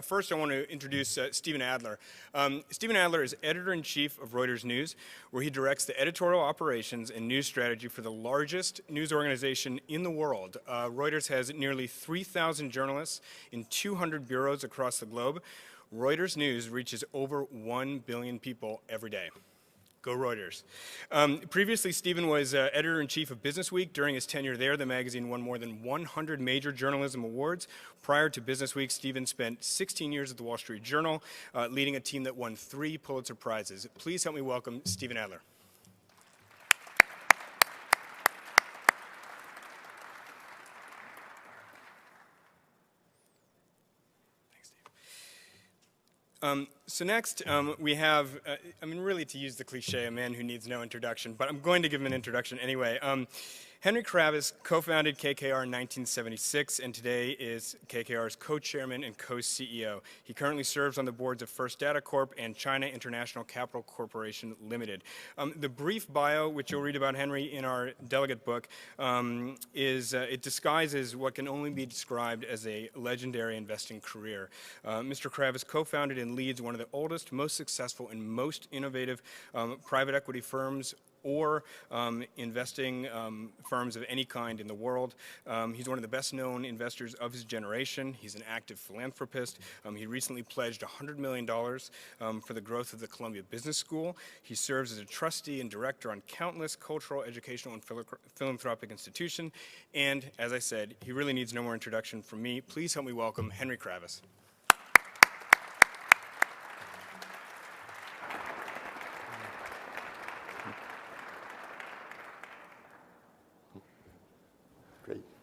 First, I want to introduce Stephen Adler. Stephen Adler is editor-in-chief of Reuters News, where he directs the editorial operations and news strategy for the largest news organization in the world. Reuters has nearly 3,000 journalists in 200 bureaus across the globe. Reuters News reaches over 1 billion people every day. Go Reuters. Previously, Stephen was editor-in-chief of Business Week. During his tenure there, the magazine won more than 100 major journalism awards. Prior to Business Week, Stephen spent 16 years at the Wall Street Journal, leading a team that won 3 Pulitzer Prizes. Please help me welcome Stephen Adler. So next, we have, really to use the cliche, a man who needs no introduction, but I'm going to give him an introduction anyway. Henry Kravis co-founded KKR in 1976 and today is KKR's co-chairman and co-CEO. He currently serves on the boards of First Data Corp and China International Capital Corporation Limited. The brief bio, which you'll read about Henry in our delegate book, it disguises what can only be described as a legendary investing career. Mr. Kravis co-founded and leads one of the oldest, most successful, and most innovative private equity firms or investing firms of any kind in the world. He's one of the best-known investors of his generation. He's an active philanthropist. He recently pledged $100 million for the growth of the Columbia Business School. He serves as a trustee and director on countless cultural, educational, and philanthropic institutions. And, as I said, he really needs no more introduction from me. Please help me welcome Henry Kravis.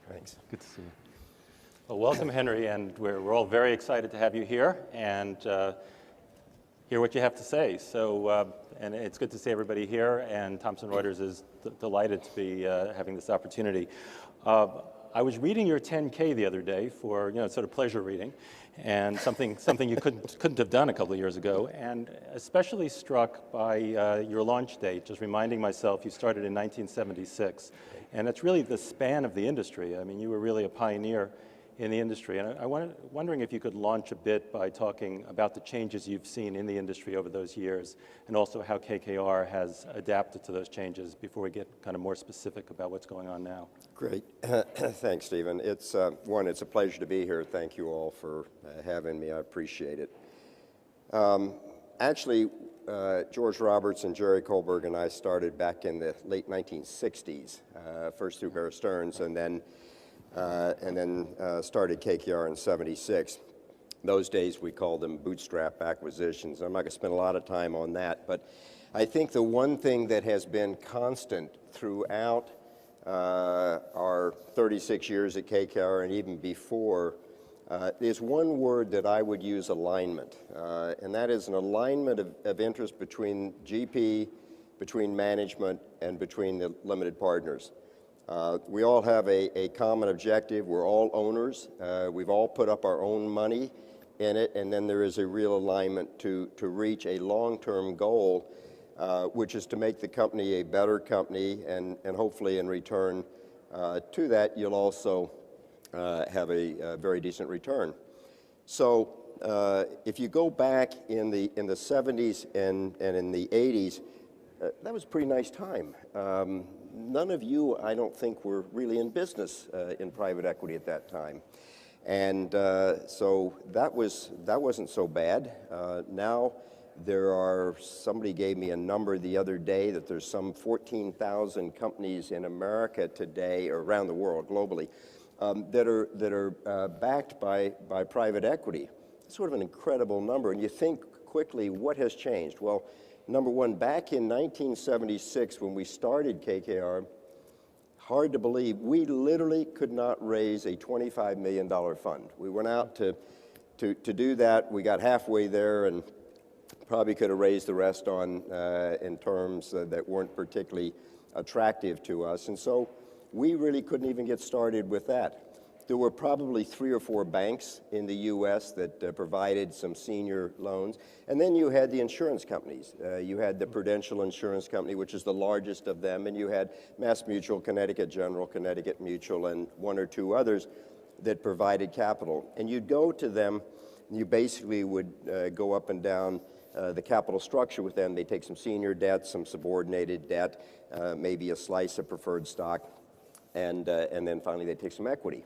Thanks. Good to see you. Well, welcome, Henry, and we're all very excited to have you here and hear what you have to say. So, and it's good to see everybody here, and Thomson Reuters is delighted to be having this opportunity. I was reading your 10K the other day for, sort of pleasure reading, and something you couldn't have done a couple of years ago, and especially struck by your launch date, just reminding myself you started in 1976. And it's really the span of the industry. I mean, you were really a pioneer in the industry. And wondering if you could launch a bit by talking about the changes you've seen in the industry over those years, and also how KKR has adapted to those changes before we get kind of more specific about what's going on now. Great. Thanks, Stephen. It's a pleasure to be here. Thank you all for having me. I appreciate it. Actually, George Roberts and Jerry Kohlberg and I started back in the late 1960s, first through Bear Stearns, and then started KKR in '76. Those days we called them bootstrap acquisitions. I'm not going to spend a lot of time on that, but I think the one thing that has been constant throughout our 36 years at KKR and even before is one word that I would use: alignment. And that is an alignment of interest between GP, between management, and between the limited partners. We all have a common objective. We're all owners. We've all put up our own money in it, and then there is a real alignment to reach a long-term goal, which is to make the company a better company, and hopefully in return to that, you'll also have a very decent return. So if you go back in the 70s and in the 80s, that was a pretty nice time. None of you, I don't think, were really in business in private equity at that time. And so that wasn't so bad. Now somebody gave me a number the other day that there's some 14,000 companies in America today, or around the world globally, that are backed by private equity. It's sort of an incredible number, and you think quickly, what has changed? Well, number one, back in 1976 when we started KKR, hard to believe, we literally could not raise a $25 million fund. We went out to do that. We got halfway there and probably could have raised the rest on in terms that weren't particularly attractive to us, and so we really couldn't even get started with that. There were probably 3 or 4 banks in the U.S. that provided some senior loans. And then you had the insurance companies. You had the Prudential Insurance Company, which is the largest of them, and you had Mass Mutual, Connecticut General, Connecticut Mutual, and 1 or 2 others that provided capital. And you'd go to them you basically would go up and down the capital structure with them. They take some senior debt, some subordinated debt, maybe a slice of preferred stock, and then finally they take some equity.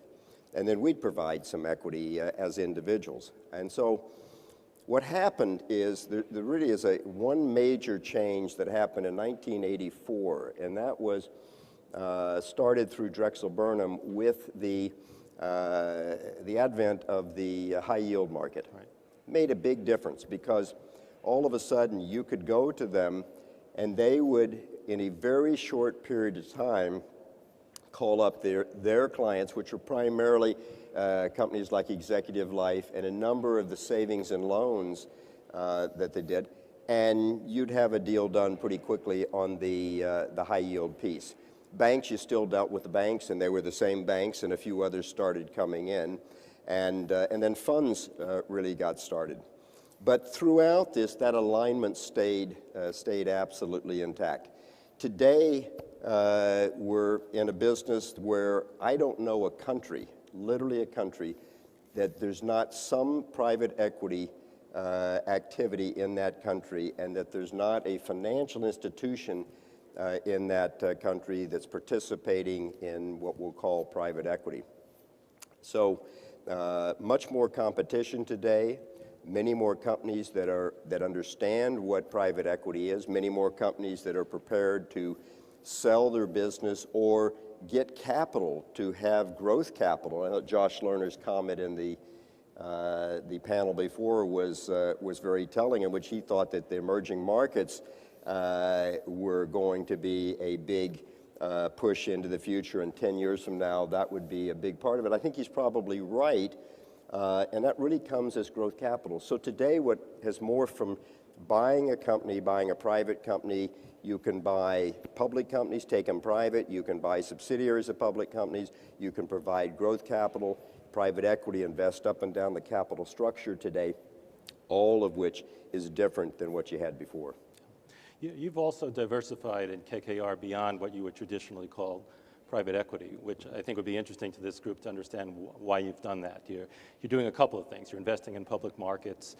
And then we'd provide some equity as individuals. And so what happened is there really is one major change that happened in 1984, and that was started through Drexel Burnham with the advent of the high yield market. Right. Made a big difference because all of a sudden you could go to them and they would, in a very short period of time, call up their clients, which were primarily companies like Executive Life and a number of the savings and loans that they did, and you'd have a deal done pretty quickly on the high yield piece. Banks, you still dealt with the banks, and they were the same banks, and a few others started coming in, and then funds really got started. But throughout this, that alignment stayed absolutely intact. Today, we're in a business where I don't know a country, literally a country, that there's not some private equity activity in that country, and that there's not a financial institution in that country that's participating in what we'll call private equity. So much more competition today, many more companies that understand what private equity is, many more companies that are prepared to sell their business or get capital to have growth capital. I know Josh Lerner's comment in the panel before was very telling, in which he thought that the emerging markets were going to be a big push into the future, and 10 years from now that would be a big part of it. I think he's probably right, and that really comes as growth capital. So today what has morphed from buying a company, buying a private company, you can buy public companies, take them private, you can buy subsidiaries of public companies, you can provide growth capital, private equity, invest up and down the capital structure today, all of which is different than what you had before. You've also diversified in KKR beyond what you would traditionally call private equity, which I think would be interesting to this group to understand why you've done that. You're doing a couple of things. You're investing in public markets.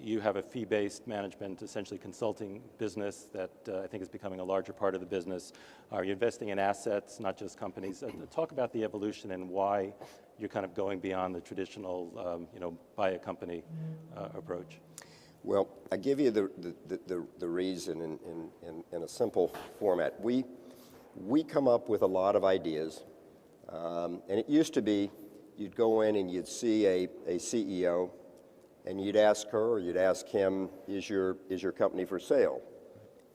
You have a fee-based management, essentially consulting business that I think is becoming a larger part of the business. Are you investing in assets, not just companies? Talk about the evolution and why you're kind of going beyond the traditional, buy a company approach. Well, I give you the reason in a simple format. We come up with a lot of ideas, and it used to be you'd go in and you'd see a CEO, and you'd ask her or you'd ask him, is your company for sale?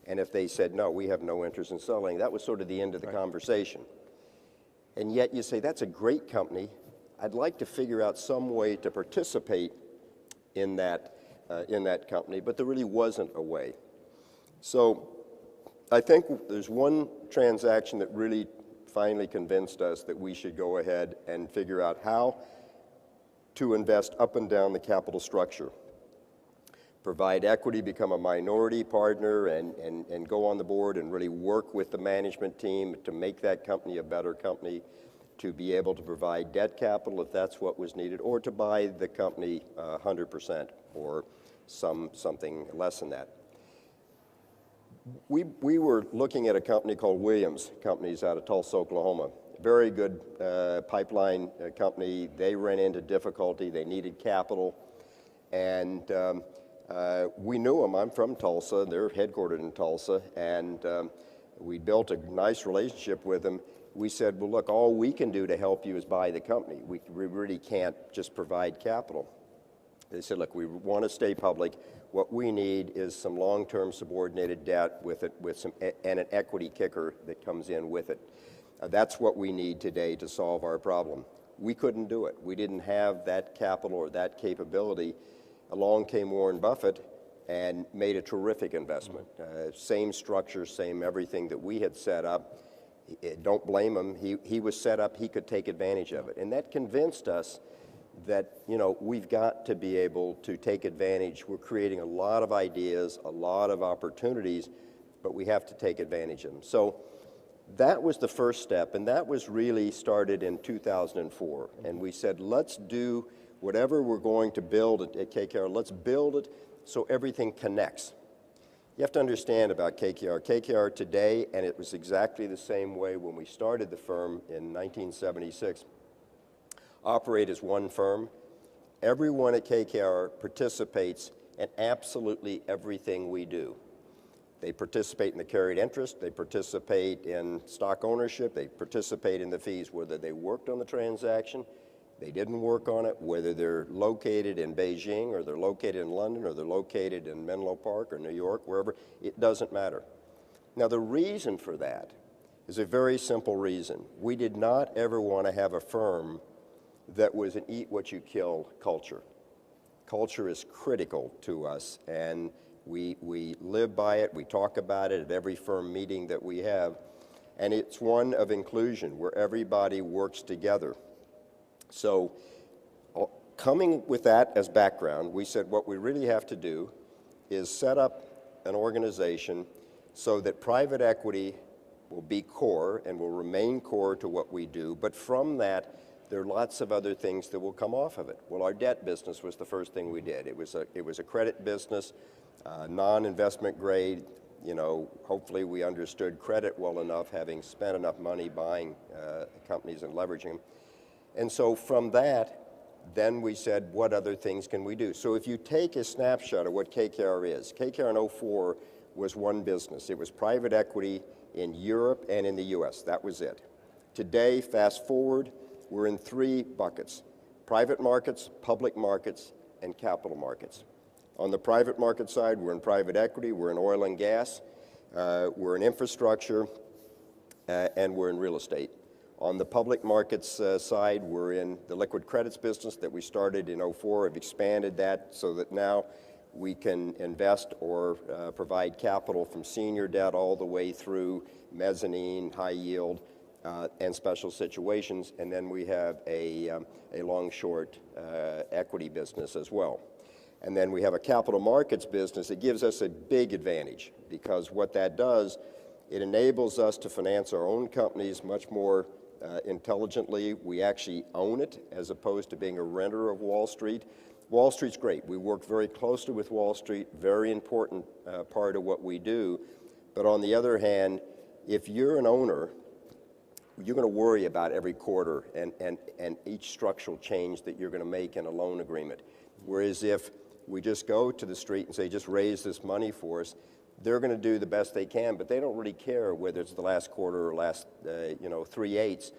And if they said, no, we have no interest in selling, that was sort of the end of the conversation. And yet you say, that's a great company. I'd like to figure out some way to participate in that company, but there really wasn't a way. So I think there's one transaction that really finally convinced us that we should go ahead and figure out how to invest up and down the capital structure, provide equity, become a minority partner, and go on the board and really work with the management team to make that company a better company, to be able to provide debt capital if that's what was needed, or to buy the company 100% or something less than that. We were looking at a company called Williams Companies out of Tulsa, Oklahoma. Very good pipeline company. They ran into difficulty. They needed capital. And we knew them. I'm from Tulsa. They're headquartered in Tulsa. And we built a nice relationship with them. We said, well, look, all we can do to help you is buy the company. We really can't just provide capital. They said, look, we want to stay public. What we need is some long-term subordinated debt with an equity kicker that comes in with it. That's what we need today to solve our problem. We couldn't do it. We didn't have that capital or that capability. Along came Warren Buffett and made a terrific investment. Same structure, same everything that we had set up. Don't blame him. He was set up. He could take advantage of it. And that convinced us that, we've got to be able to take advantage. We're creating a lot of ideas, a lot of opportunities, but we have to take advantage of them. So that was the first step, and that was really started in 2004. And we said, let's do whatever we're going to build at KKR, let's build it so everything connects. You have to understand about KKR. KKR today, and it was exactly the same way when we started the firm in 1976, operate as one firm. Everyone at KKR participates in absolutely everything we do. They participate in the carried interest, they participate in stock ownership, they participate in the fees, whether they worked on the transaction, they didn't work on it, whether they're located in Beijing or they're located in London or they're located in Menlo Park or New York, wherever, it doesn't matter. Now the reason for that is a very simple reason. We did not ever want to have a firm that was an eat what you kill culture. Culture is critical to us, and we live by it, we talk about it at every firm meeting that we have, and it's one of inclusion where everybody works together. So coming with that as background, we said what we really have to do is set up an organization so that private equity will be core and will remain core to what we do, but from that, there are lots of other things that will come off of it. Well, our debt business was the first thing we did. It was a credit business, non-investment grade. You know, hopefully we understood credit well enough, having spent enough money buying companies and leveraging them. And so from that, then we said, what other things can we do? So if you take a snapshot of what KKR is, KKR in 04 was one business. It was private equity in Europe and in the US. That was it. Today, fast forward, we're in three buckets: private markets, public markets, and capital markets. On the private market side, we're in private equity, we're in oil and gas, we're in infrastructure, and we're in real estate. On the public markets side, we're in the liquid credits business that we started in 04, have expanded that so that now we can invest or provide capital from senior debt all the way through mezzanine, high yield, and special situations, and then we have a long-short equity business as well. And then we have a capital markets business that gives us a big advantage, because what that does, it enables us to finance our own companies much more intelligently. We actually own it as opposed to being a renter of Wall Street. Wall Street's great. We work very closely with Wall Street, very important part of what we do. But on the other hand, if you're an owner, you're going to worry about every quarter and each structural change that you're going to make in a loan agreement. Whereas if we just go to the street and say, just raise this money for us, they're going to do the best they can, but they don't really care whether it's the last quarter or last 3/8,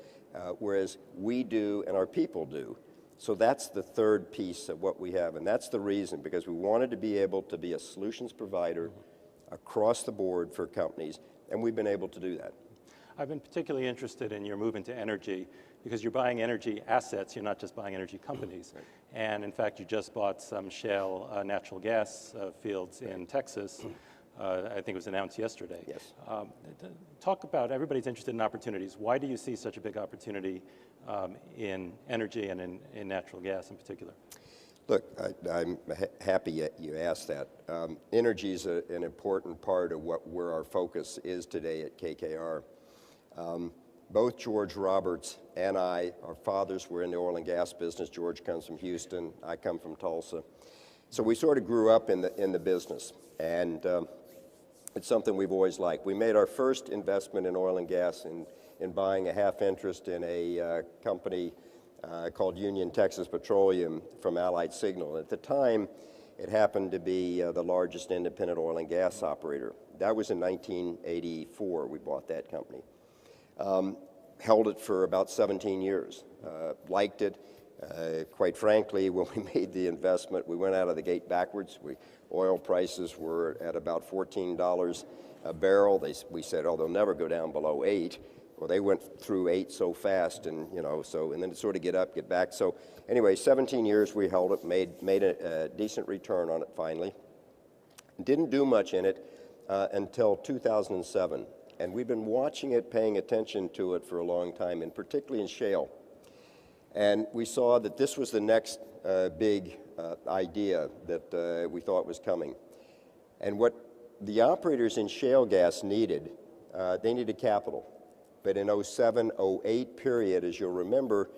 whereas we do and our people do. So that's the third piece of what we have, and that's the reason, because we wanted to be able to be a solutions provider across the board for companies, and we've been able to do that. I've been particularly interested in your move into energy because you're buying energy assets, you're not just buying energy companies. Right. And in fact, you just bought some shale natural gas fields in Texas. I think it was announced yesterday. Yes. Talk about, everybody's interested in opportunities. Why do you see such a big opportunity in energy and in natural gas in particular? Look, I'm happy you asked that. Energy is an important part of where our focus is today at KKR. Both George Roberts and I, our fathers were in the oil and gas business. George comes from Houston, I come from Tulsa. So we sort of grew up in the business, and it's something we've always liked. We made our first investment in oil and gas in buying a half interest in a company called Union Texas Petroleum from Allied Signal. At the time, it happened to be the largest independent oil and gas operator. That was in 1984, we bought that company. Held it for about 17 years, liked it. Quite frankly, when we made the investment, we went out of the gate backwards. Oil prices were at about $14 a barrel. We said, oh, they'll never go down below 8. Well, they went through 8 so fast, and and then sort of get up, get back. So anyway, 17 years we held it, made a decent return on it finally. Didn't do much in it until 2007. And we've been watching it, paying attention to it for a long time, and particularly in shale. And we saw that this was the next big idea that we thought was coming. And what the operators in shale gas needed, they needed capital. But in 07, 08 period, as you'll remember,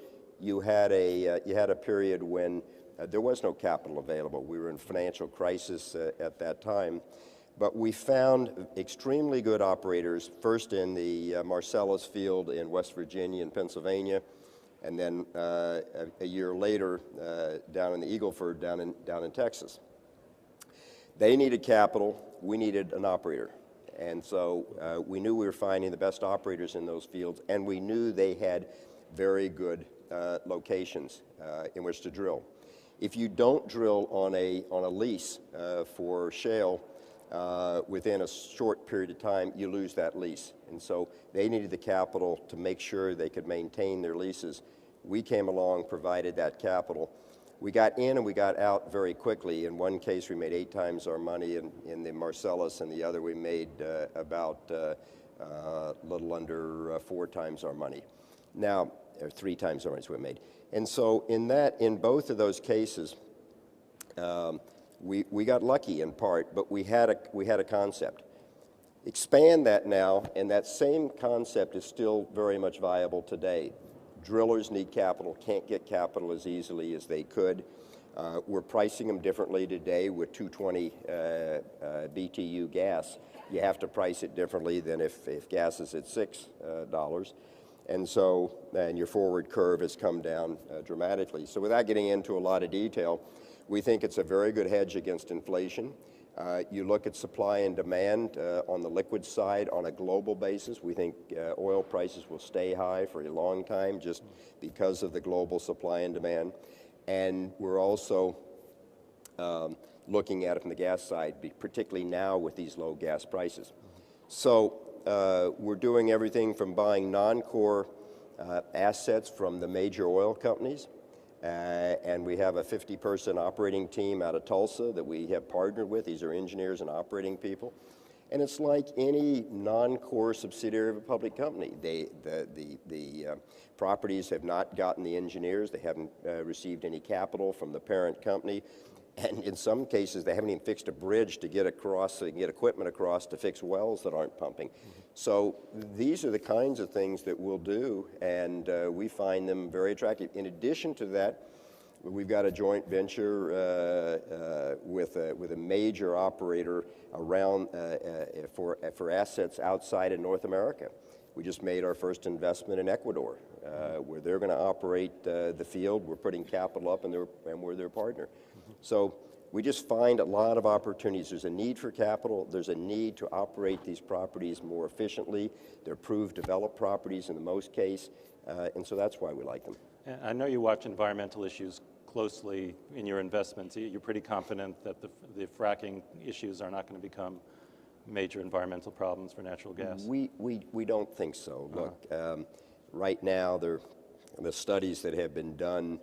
you had a period when there was no capital available. We were in financial crisis at that time. But we found extremely good operators, first in the Marcellus field in West Virginia and Pennsylvania, and then a year later down in the Eagle Ford down in Texas. They needed capital, we needed an operator. And so we knew we were finding the best operators in those fields, and we knew they had very good locations in which to drill. If you don't drill on a lease for shale, within a short period of time, you lose that lease. And so they needed the capital to make sure they could maintain their leases. We came along, provided that capital. We got in and we got out very quickly. In one case, we made 8 times our money in the Marcellus, and the other we made about a little under 4 times our money. Now, or 3 times our money we made. And so in both of those cases, we got lucky in part, but we had a concept. Expand that now, and that same concept is still very much viable today. Drillers need capital, can't get capital as easily as they could. We're pricing them differently today with 220 BTU gas. You have to price it differently than if gas is at $6. And your forward curve has come down dramatically. So without getting into a lot of detail, we think it's a very good hedge against inflation. You look at supply and demand on the liquid side on a global basis. We think oil prices will stay high for a long time just because of the global supply and demand. And we're also looking at it from the gas side, particularly now with these low gas prices. So we're doing everything from buying non-core assets from the major oil companies. And we have a 50-person operating team out of Tulsa that we have partnered with. These are engineers and operating people. And it's like any non-core subsidiary of a public company. The properties have not gotten the engineers. They haven't received any capital from the parent company. And in some cases, they haven't even fixed a bridge to get across, so they can get equipment across to fix wells that aren't pumping. So these are the kinds of things that we'll do, and we find them very attractive. In addition to that, we've got a joint venture with a major operator around for assets outside of North America. We just made our first investment in Ecuador, where they're going to operate the field. We're putting capital up, and we're their partner. So we just find a lot of opportunities. There's a need for capital. There's a need to operate these properties more efficiently. They're proved developed properties in the most case, and so that's why we like them. I know you watch environmental issues closely in your investments. You're pretty confident that the fracking issues are not going to become major environmental problems for natural gas? We don't think so. Look, right now, the studies that have been done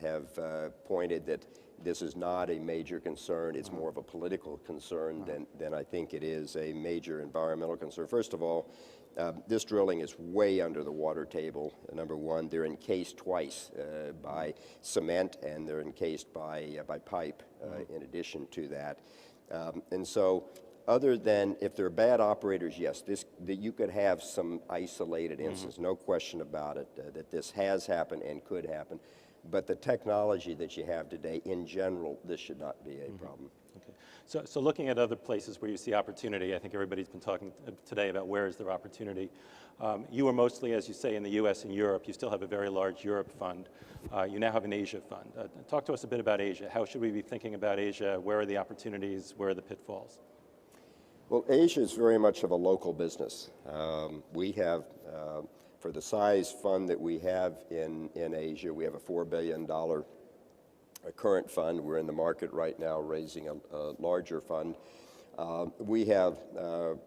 have pointed that this is not a major concern. It's more of a political concern than I think it is a major environmental concern. First of all, this drilling is way under the water table. Number one, they're encased twice by cement, and they're encased by pipe in addition to that. And so other than if they're bad operators, yes, you could have some isolated instances, no question about it, that this has happened and could happen. But the technology that you have today, in general, this should not be a problem. Okay. So looking at other places where you see opportunity, I think everybody's been talking today about where is there opportunity. You are mostly, as you say, in the U.S. and Europe. You still have a very large Europe fund. You now have an Asia fund. Talk to us a bit about Asia. How should we be thinking about Asia? Where are the opportunities? Where are the pitfalls? Well, Asia is very much of a local business. We have, for the size fund that we have in Asia, we have a $4 billion current fund. We're in the market right now raising a larger fund. We have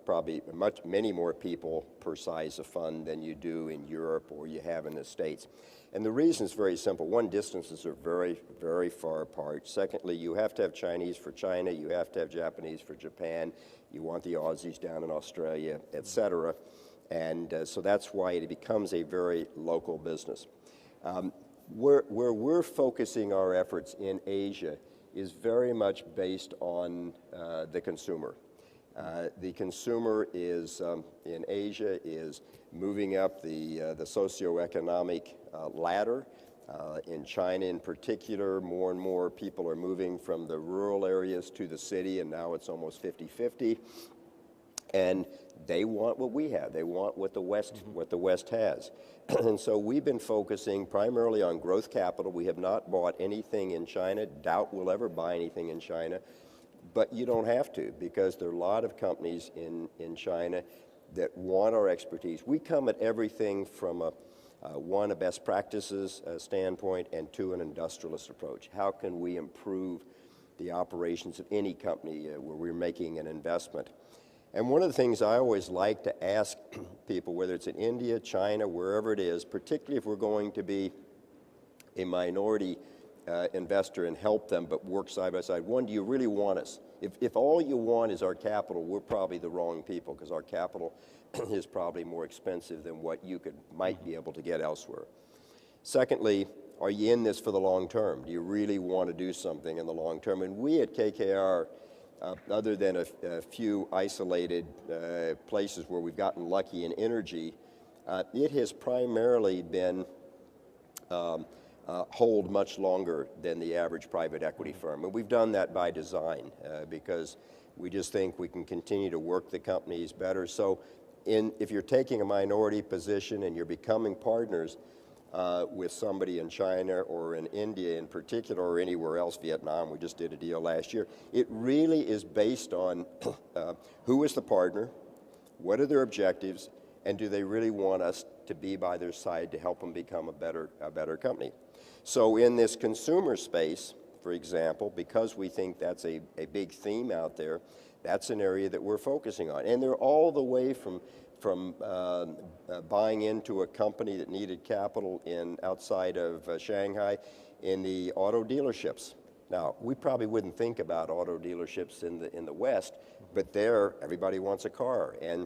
probably many more people per size of fund than you do in Europe or you have in the States. And the reason is very simple. One, distances are very, very far apart. Secondly, you have to have Chinese for China. You have to have Japanese for Japan. You want the Aussies down in Australia, et cetera. And so that's why it becomes a very local business. Where we're focusing our efforts in Asia is very much based on the consumer. The consumer is in Asia is moving up the socioeconomic ladder. In China in particular, more and more people are moving from the rural areas to the city, and now it's almost 50-50. And they want what we have. They want what the West has. And so we've been focusing primarily on growth capital. We have not bought anything in China. Doubt we'll ever buy anything in China. But you don't have to, because there are a lot of companies in China that want our expertise. We come at everything from a best practices standpoint, and two, an industrialist approach. How can we improve the operations of any company where we're making an investment? And one of the things I always like to ask people, whether it's in India, China, wherever it is, particularly if we're going to be a minority investor and help them but work side by side, one, do you really want us? If all you want is our capital, we're probably the wrong people, because our capital is probably more expensive than what you might be able to get elsewhere. Secondly, are you in this for the long term? Do you really want to do something in the long term? And we at KKR, other than a few isolated places where we've gotten lucky in energy, it has primarily been hold much longer than the average private equity firm. And we've done that by design because we just think we can continue to work the companies better. So if you're taking a minority position and you're becoming partners with somebody in China or in India in particular, or anywhere else, Vietnam, we just did a deal last year, it really is based on who is the partner, what are their objectives, and do they really want us to be by their side to help them become a better company. So in this consumer space, for example, because we think that's a big theme out there, that's an area that we're focusing on. And they're all the way from buying into a company that needed capital outside of Shanghai in the auto dealerships. Now, we probably wouldn't think about auto dealerships in the West, but there, everybody wants a car. And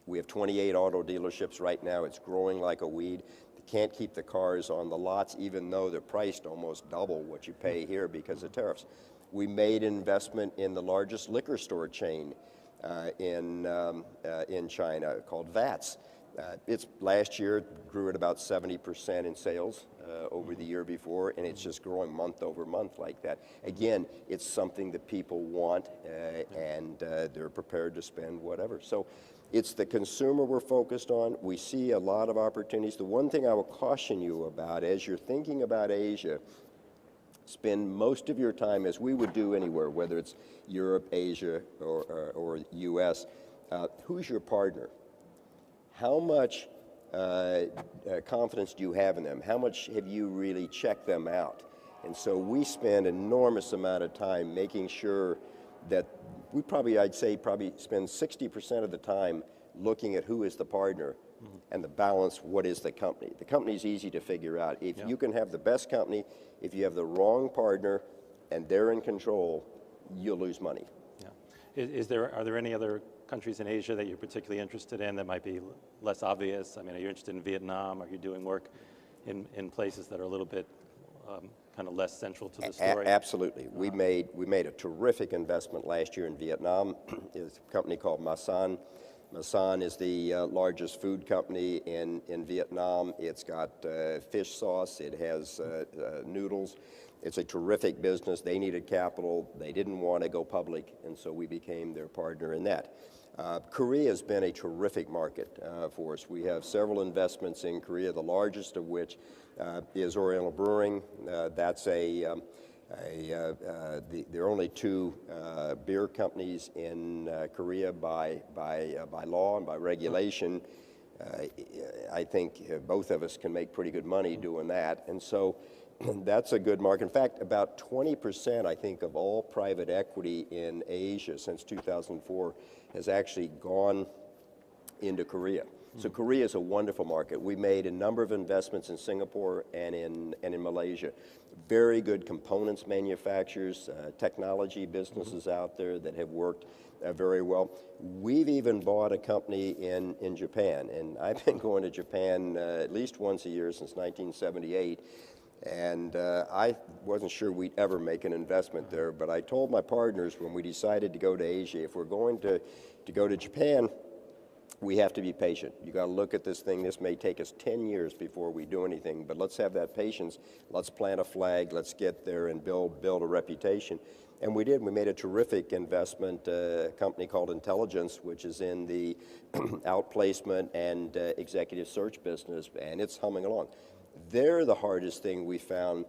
we have 28 auto dealerships right now. It's growing like a weed. They can't keep the cars on the lots, even though they're priced almost double what you pay here because of tariffs. We made an investment in the largest liquor store chain in China called VATS. It's last year grew at about 70% in sales over the year before, and it's just growing month over month like that. Again, it's something that people want, and they're prepared to spend whatever. So it's the consumer we're focused on. We see a lot of opportunities. The one thing I will caution you about as you're thinking about Asia, spend most of your time, as we would do anywhere, whether it's Europe, Asia, or U.S., who's your partner? How much confidence do you have in them? How much have you really checked them out? And so we spend an enormous amount of time making sure that we I'd say spend 60% of the time looking at who is the partner, and the balance, what is the company. The company is easy to figure out. If you can have the best company, if you have the wrong partner and they're in control, you'll lose money. Yeah. Are there any other countries in Asia that you're particularly interested in that might be less obvious? I mean, are you interested in Vietnam? Are you doing work in places that are a little bit kind of less central to the story? Absolutely. We made a terrific investment last year in Vietnam. It's a company called Masan. Masan is the largest food company in Vietnam. It's got fish sauce. It has noodles. It's a terrific business. They needed capital. They didn't want to go public, and so we became their partner in that. Korea has been a terrific market for us. We have several investments in Korea, the largest of which is Oriental Brewing. That's there are only two beer companies in Korea by law and by regulation. I think both of us can make pretty good money doing that, and so that's a good market. In fact, about 20%, I think, of all private equity in Asia since 2004 has actually gone into Korea. So Korea is a wonderful market. We made a number of investments in Singapore and in Malaysia. Very good components manufacturers, technology businesses out there that have worked very well. We've even bought a company in Japan, and I've been going to Japan at least once a year since 1978. And I wasn't sure we'd ever make an investment there, but I told my partners when we decided to go to Asia, if we're going to go to Japan, we have to be patient. You got to look at this thing. This may take us 10 years before we do anything, but let's have that patience. Let's plant a flag. Let's get there and build a reputation. And we did. We made a terrific investment, a company called Intelligence, which is in the outplacement and executive search business, and it's humming along. They're the hardest thing we found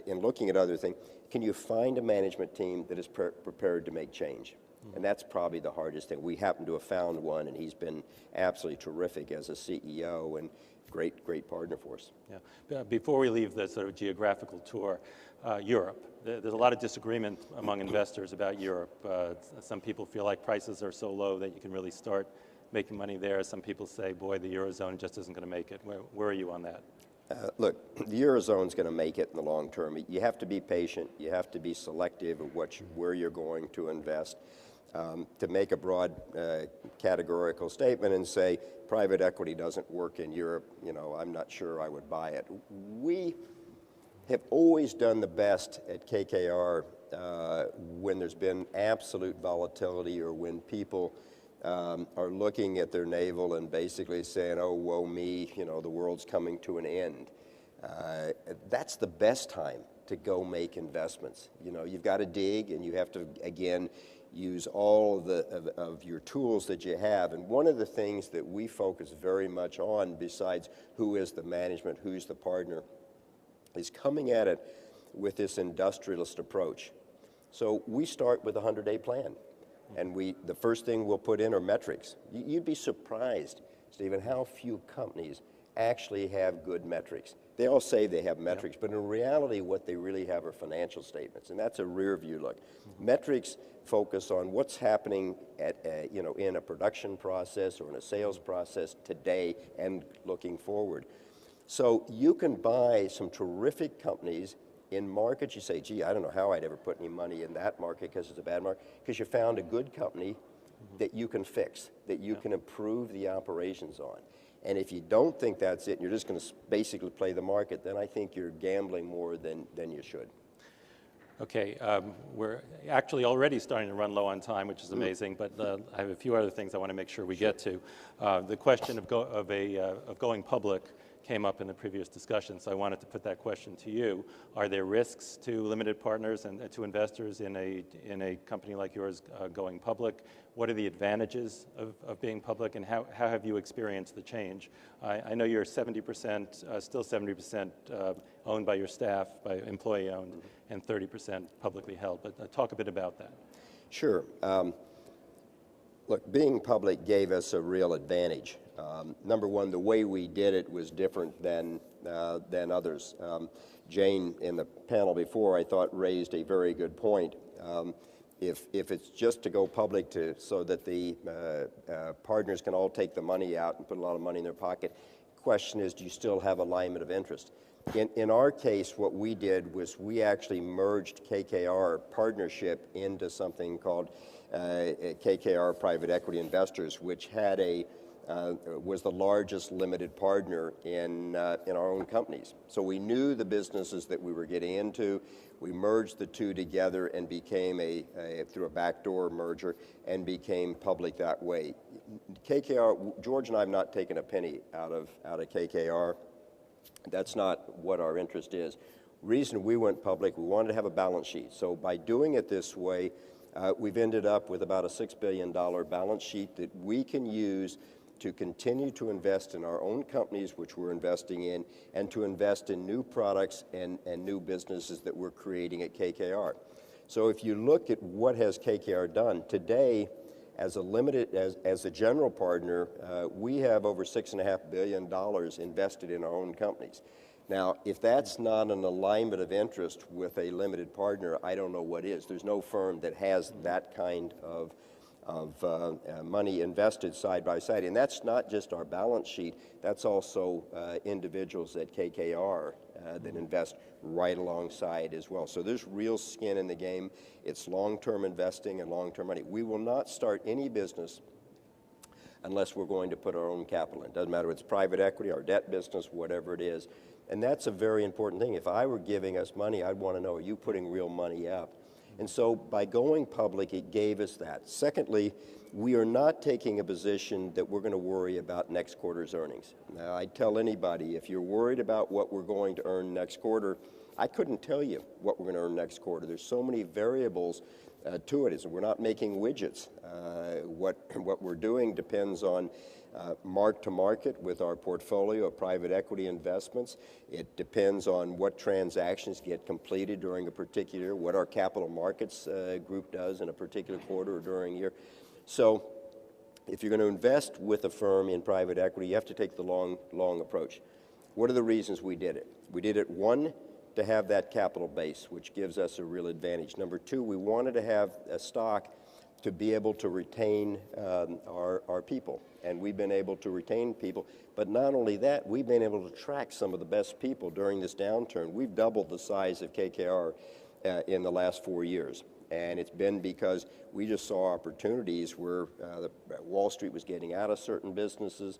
in looking at other things. Can you find a management team that is prepared to make change? And that's probably the hardest thing. We happen to have found one, and he's been absolutely terrific as a CEO and great partner for us. Yeah. Before we leave the sort of geographical tour, Europe. There's a lot of disagreement among investors about Europe. Some people feel like prices are so low that you can really start making money there. Some people say, boy, the Eurozone just isn't going to make it. Where are you on that? Look, the Eurozone's going to make it in the long term. You have to be patient. You have to be selective of where you're going to invest. To make a broad categorical statement and say private equity doesn't work in Europe, I'm not sure I would buy it. We have always done the best at KKR when there's been absolute volatility or when people are looking at their navel and basically saying, oh, woe me, the world's coming to an end. That's the best time to go make investments. You've got to dig, and you have to, again, use all of your tools that you have. And one of the things that we focus very much on, besides who is the management, who's the partner, is coming at it with this industrialist approach. So we start with a 100-day plan. And the first thing we'll put in are metrics. You'd be surprised, Stephen, how few companies actually have good metrics. They all say they have metrics, but in reality, what they really have are financial statements, and that's a rear view look. Metrics focus on what's happening in a production process or in a sales process today and looking forward. So you can buy some terrific companies in markets. You say, gee, I don't know how I'd ever put any money in that market because it's a bad market, because you found a good company that you can fix, that you can improve the operations on. And if you don't think that's it, and you're just going to basically play the market, then I think you're gambling more than you should. Okay, we're actually already starting to run low on time, which is amazing, but I have a few other things I want to make sure we get to. The question of going public came up in the previous discussion, so I wanted to put that question to you. Are there risks to limited partners and to investors in a company like yours going public? What are the advantages of being public, and how have you experienced the change? I know you're 70%, still 70% owned by your staff, by employee-owned, and 30% publicly held, but talk a bit about that. Sure. Look, being public gave us a real advantage. Number one, the way we did it was different than others. Jane, in the panel before, I thought raised a very good point. If it's just to go public so that the partners can all take the money out and put a lot of money in their pocket, the question is, do you still have alignment of interest? In our case, what we did was we actually merged KKR partnership into something called KKR Private Equity Investors, which had was the largest limited partner in our own companies. So we knew the businesses that we were getting into. We merged the two together and became through a backdoor merger, and became public that way. KKR, George and I have not taken a penny out of KKR. That's not what our interest is. Reason we went public, we wanted to have a balance sheet. So by doing it this way, we've ended up with about a $6 billion balance sheet that we can use to continue to invest in our own companies, which we're investing in, and to invest in new products and new businesses that we're creating at KKR. So if you look at what has KKR done, today, as a general partner, we have over $6.5 billion invested in our own companies. Now, if that's not an alignment of interest with a limited partner, I don't know what is. There's no firm that has that kind of money invested side by side. And that's not just our balance sheet, that's also individuals at KKR that invest right alongside as well. So there's real skin in the game. It's long-term investing and long-term money. We will not start any business unless we're going to put our own capital in. Doesn't matter if it's private equity, our debt business, whatever it is. And that's a very important thing. If I were giving us money, I'd want to know, are you putting real money up? And so by going public, it gave us that. Secondly, we are not taking a position that we're going to worry about next quarter's earnings. Now, I tell anybody, if you're worried about what we're going to earn next quarter, I couldn't tell you what we're going to earn next quarter. There's so many variables to it. We're not making widgets. What we're doing depends on mark to market with our portfolio of private equity investments. It depends on what transactions get completed during a particular year, what our capital markets group does in a particular quarter or during a year. So if you're going to invest with a firm in private equity, you have to take the long approach. What are the reasons we did it? We did it, one, to have that capital base, which gives us a real advantage. Number two, we wanted to have a stock to be able to retain our people. And we've been able to retain people. But not only that, we've been able to attract some of the best people during this downturn. We've doubled the size of KKR in the last 4 years. And it's been because we just saw opportunities where Wall Street was getting out of certain businesses.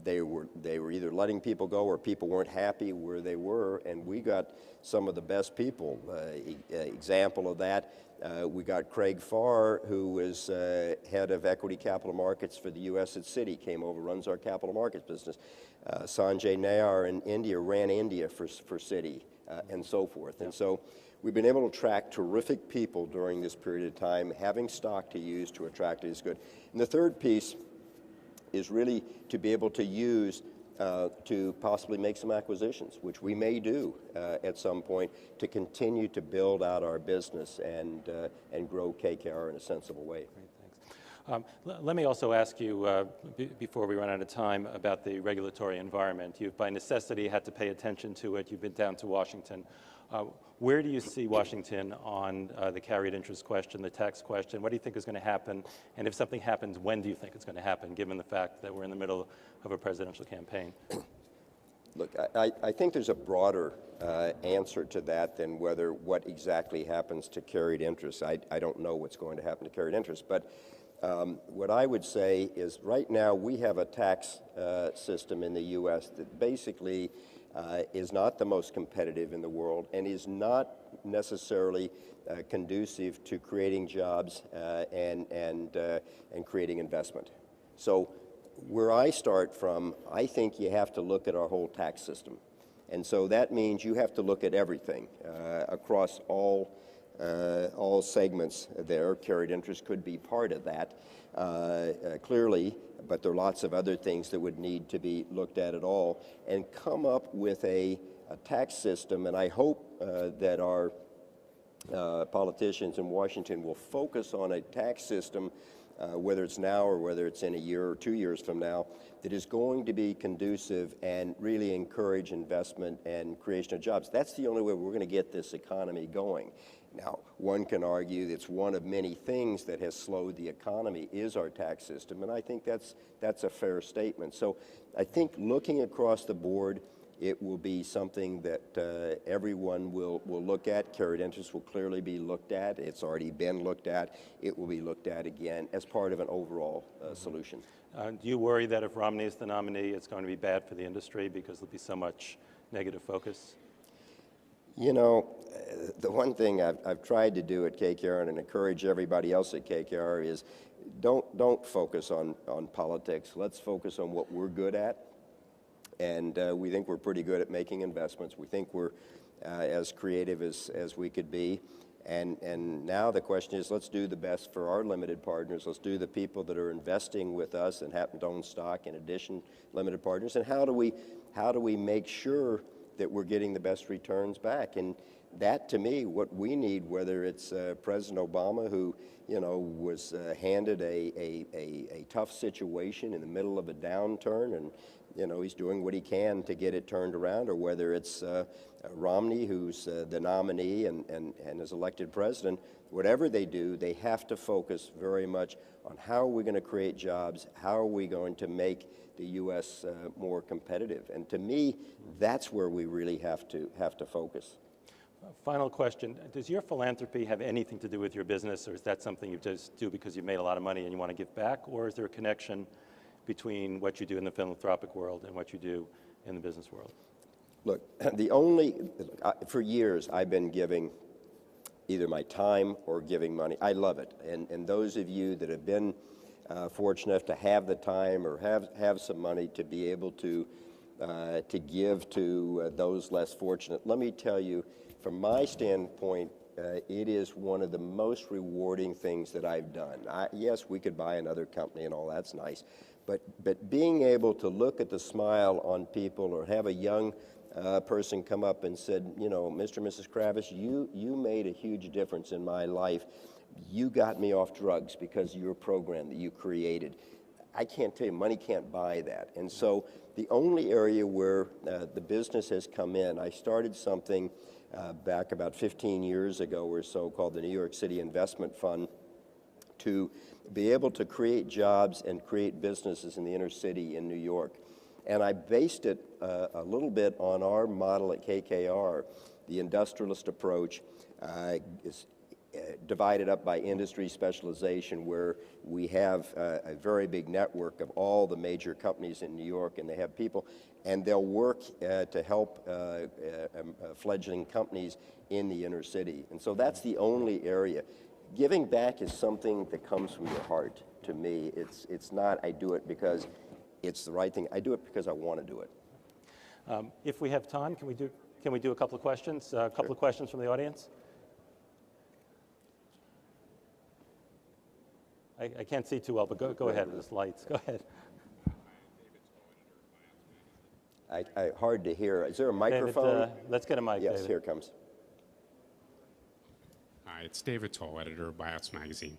They were either letting people go or people weren't happy where they were, and we got some of the best people. Example of that, we got Craig Farr, who was head of equity capital markets for the U.S. at Citi, came over, runs our capital markets business. Sanjay Nayar in India ran India for Citi, and so forth. And so we've been able to attract terrific people during this period of time. Having stock to use to attract it is good. And the third piece is really to be able to use to possibly make some acquisitions, which we may do at some point, to continue to build out our business and grow KKR in a sensible way. Great, thanks. Let me also ask you, before we run out of time, about the regulatory environment. You've, by necessity, had to pay attention to it. You've been down to Washington. Where do you see Washington on the carried interest question, the tax question? What do you think is going to happen? And if something happens, when do you think it's going to happen, given the fact that we're in the middle of a presidential campaign? Look, I think there's a broader answer to that than what exactly happens to carried interest. I don't know what's going to happen to carried interest. But what I would say is right now we have a tax system in the U.S. that basically is not the most competitive in the world and is not necessarily conducive to creating jobs and creating investment. So where I start from, I think you have to look at our whole tax system. And so that means you have to look at everything across all segments there. Carried interest could be part of that, clearly, but there are lots of other things that would need to be looked at all, and come up with a tax system. And I hope that our politicians in Washington will focus on a tax system, whether it's now or whether it's in a year or 2 years from now, that is going to be conducive and really encourage investment and creation of jobs. That's the only way we're going to get this economy going. Now, one can argue that it's one of many things that has slowed the economy is our tax system, and I think that's a fair statement. So I think looking across the board, it will be something that everyone will look at. Carried interest will clearly be looked at. It's already been looked at. It will be looked at again as part of an overall solution. Do you worry that if Romney is the nominee, it's going to be bad for the industry because there'll be so much negative focus? You know, the one thing I've tried to do at KKR and encourage everybody else at KKR is don't focus on politics. Let's focus on what we're good at. And we think we're pretty good at making investments. We think we're as creative as we could be. And now the question is, let's do the best for our limited partners. Let's do the people that are investing with us and happen to own stock in addition, limited partners. And how do we make sure that we're getting the best returns back? And that, to me, what we need, whether it's President Obama, who was handed a tough situation in the middle of a downturn, and he's doing what he can to get it turned around, or whether it's Romney, who's the nominee and is elected president, whatever they do, they have to focus very much on how are we going to create jobs, how are we going to make the U.S. more competitive. And to me, that's where we really have to focus. Final question. Does your philanthropy have anything to do with your business, or is that something you just do because you've made a lot of money and you want to give back, or is there a connection between what you do in the philanthropic world and what you do in the business world? Look, for years I've been giving either my time or giving money. I love it. And those of you that have been fortunate enough to have the time or have some money to be able to give to those less fortunate, let me tell you, from my standpoint, it is one of the most rewarding things that I've done. Yes, we could buy another company and all, that's nice. But being able to look at the smile on people or have a young person come up and said, you know, Mr. and Mrs. Kravis, you made a huge difference in my life. You got me off drugs because of your program that you created. I can't tell you, money can't buy that. And so the only area where the business has come in, I started something back about 15 years ago or so called the New York City Investment Fund to be able to create jobs and create businesses in the inner city in New York. And I based it a little bit on our model at KKR. The industrialist approach is divided up by industry specialization, where we have a very big network of all the major companies in New York, and they have people, and they'll work to help fledgling companies in the inner city. And so that's the only area. Giving back is something that comes from your heart to me. It's not I do it because it's the right thing. I do it because I want to do it. If we have time, can we do a couple of questions? A couple of questions from the audience? I can't see too well, but go ahead. There's lights. Go ahead. Hard to hear. Is there a microphone? David, let's get a mic, Yes, David. here it comes. Hi, it's David Toll, editor of Buyouts Magazine.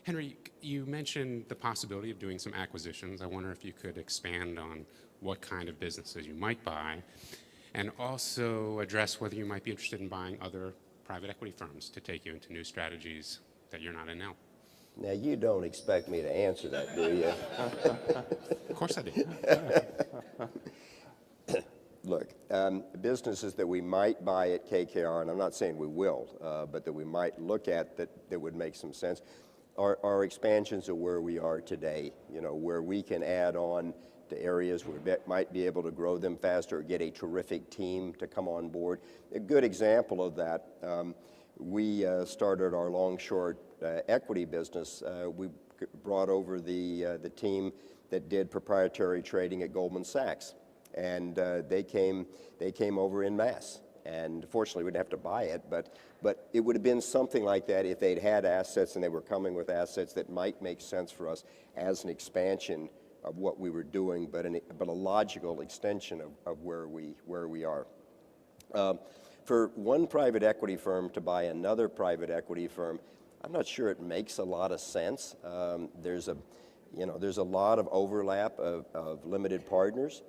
Henry, you mentioned the possibility of doing some acquisitions. I wonder if you could expand on what kind of businesses you might buy, and also address whether you might be interested in buying other private equity firms to take you into new strategies that you're not in now. Now, you don't expect me to answer that, do you? Of course I do. Look, businesses that we might buy at KKR, and I'm not saying we will, but that we might look at that would make some sense, are expansions of where we are today, you know, where we can add on to areas where we might be able to grow them faster or get a terrific team to come on board. A good example of that, we started our long-short equity business. We brought over the team that did proprietary trading at Goldman Sachs, and they came over en masse. And fortunately, we didn't have to buy it, but it would have been something like that if they'd had assets and they were coming with assets that might make sense for us as an expansion of what we were doing, but a logical extension of where we are. For one private equity firm to buy another private equity firm, I'm not sure it makes a lot of sense. There's a lot of overlap of limited partners.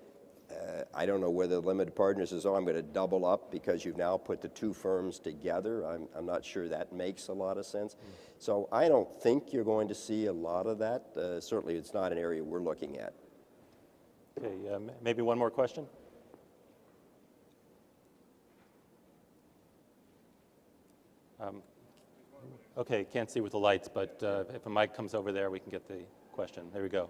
I don't know whether the limited partners is, oh, I'm going to double up because you've now put the two firms together. I'm not sure that makes a lot of sense. So I don't think you're going to see a lot of that. Certainly it's not an area we're looking at. Okay, maybe one more question? Okay, can't see with the lights, but if a mic comes over there, we can get the question. There we go.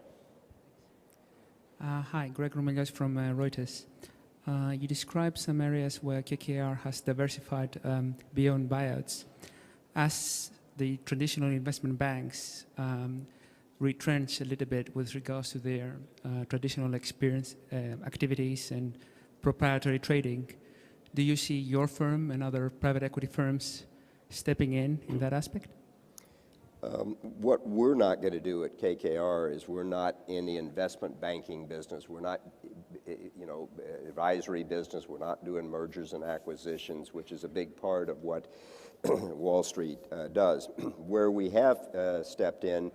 Hi, Greg Romegas from Reuters. You described some areas where KKR has diversified beyond buyouts. As the traditional investment banks retrench a little bit with regards to their traditional experience, activities and proprietary trading, do you see your firm and other private equity firms stepping in that aspect? What we're not going to do at KKR is we're not in the investment banking business. We're not, advisory business. We're not doing mergers and acquisitions, which is a big part of what Wall Street does. Where we have stepped in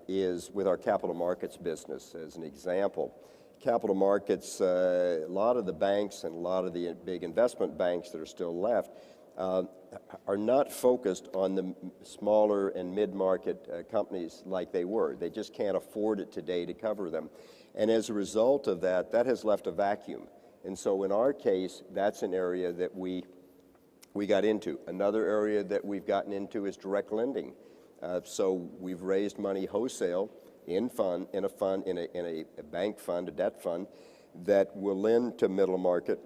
is with our capital markets business, as an example. Capital markets, a lot of the banks and a lot of the big investment banks that are still left are not focused on the smaller and mid-market companies like they were. They just can't afford it today to cover them. And as a result of that, that has left a vacuum. And so in our case, that's an area that we got into. Another area that we've gotten into is direct lending. So we've raised money wholesale in a bank fund, a debt fund, that will lend to middle market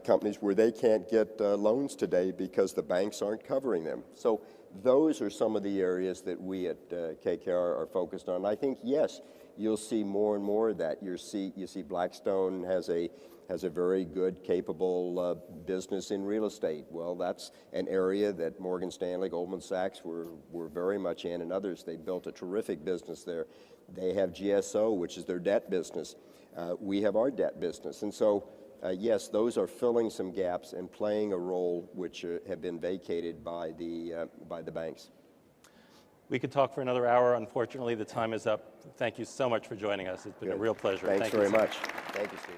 companies where they can't get loans today because the banks aren't covering them. So those are some of the areas that we at KKR are focused on. I think, yes, you'll see more and more of that. You see Blackstone has a very good, capable business in real estate. Well, that's an area that Morgan Stanley, Goldman Sachs were very much in, and others. They built a terrific business there. They have GSO, which is their debt business. We have our debt business. And so, yes, those are filling some gaps and playing a role which have been vacated by the banks. We could talk for another hour. Unfortunately, the time is up. Thank you so much for joining us. It's been a real pleasure. Thanks Thank you very so much. Thank you, Steve.